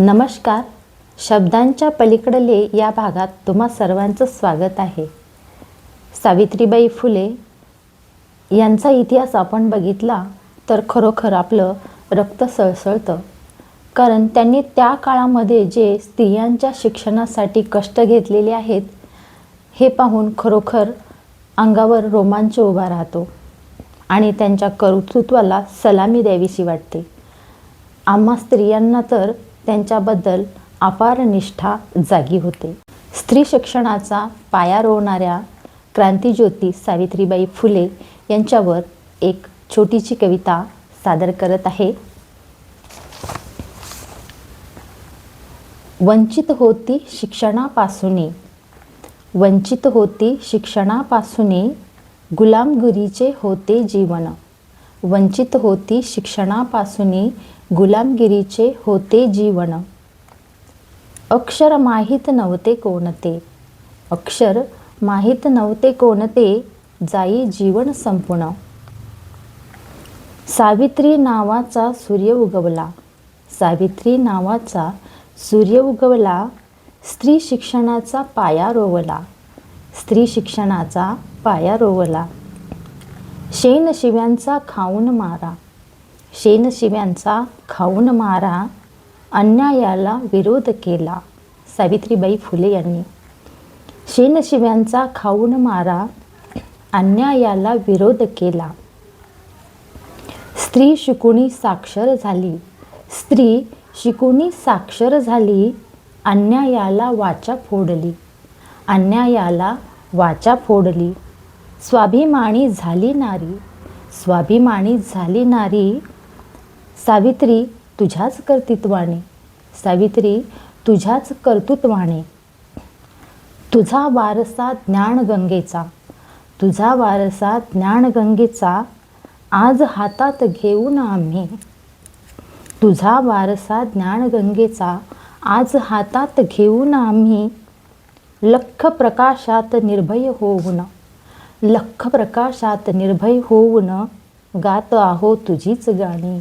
नमस्कार. शब्दांच्या पलीकडले या भागात तुम्हा सर्वांचं स्वागत आहे. सावित्रीबाई फुले यांचा इतिहास आपण बघितला तर खरोखर आपलं रक्त सळसळतं. कारण त्यांनी त्या काळामध्ये जे स्त्रियांच्या शिक्षणासाठी कष्ट घेतलेले आहेत हे पाहून खरोखर अंगावर रोमांच उभा राहतो आणि त्यांच्या कर्तृत्वाला सलामी द्यावीशी वाटते. आम्हा स्त्रियांना तर त्यांच्याबद्दल अपार निष्ठा जागी होते. स्त्री शिक्षणाचा पाया रोवणाऱ्या क्रांतिज्योती सावित्रीबाई फुले यांच्यावर एक छोटीशी कविता सादर करत आहे. वंचित होती शिक्षणापासून, वंचित होती शिक्षणापासून, गुलामगिरीचे होते जीवन. वंचित होती शिक्षणापासून, गुलामगिरीचे होते जीवन. अक्षर माहीत नव्हते कोणते, अक्षर माहीत नव्हते कोणते, जाई जीवन संपूर्ण. सावित्री नावाचा सूर्य उगवला, सावित्री नावाचा सूर्य उगवला, स्त्री शिक्षणाचा पाया रोवला, स्त्री शिक्षणाचा पाया रोवला. शेण शिव्यांचा खाऊन मारा, शेण शिव्यांचा खाऊन मारा, अन्यायाला विरोध केला. सावित्रीबाई फुले यांनी शेण शिव्यांचा खाऊन मारा, अन्यायाला विरोध केला. स्त्री शिकुणी साक्षर झाली, स्त्री शिकुणी साक्षर झाली, अन्यायाला वाचा फोडली, अन्यायाला वाचा फोडली. स्वाभिमानी झाली नारी, स्वाभिमानी झाली नारी, सावित्री तुझ्याच कर्तृत्वाने, सावित्री तुझ्याच कर्तृत्वाने. तुझा वारसा ज्ञानगंगेचा, तुझा वारसा ज्ञानगंगेचा, आज हातात घेऊन आम्ही. तुझा वारसा ज्ञानगंगेचा, आज हातात घेऊन आम्ही. लख प्रकाशात निर्भय होऊन, लख प्रकाशात निर्भय होऊन, गात आहो तुझीच गाणी,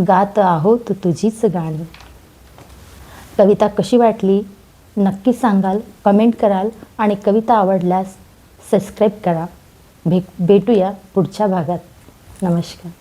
गात आहोत तुझीच गाणी. कविता कशी वाटली नक्की सांगाल, कमेंट कराल आणि कविता आवडल्यास सबस्क्राईब करा. भेटूया पुढच्या भागात. नमस्कार.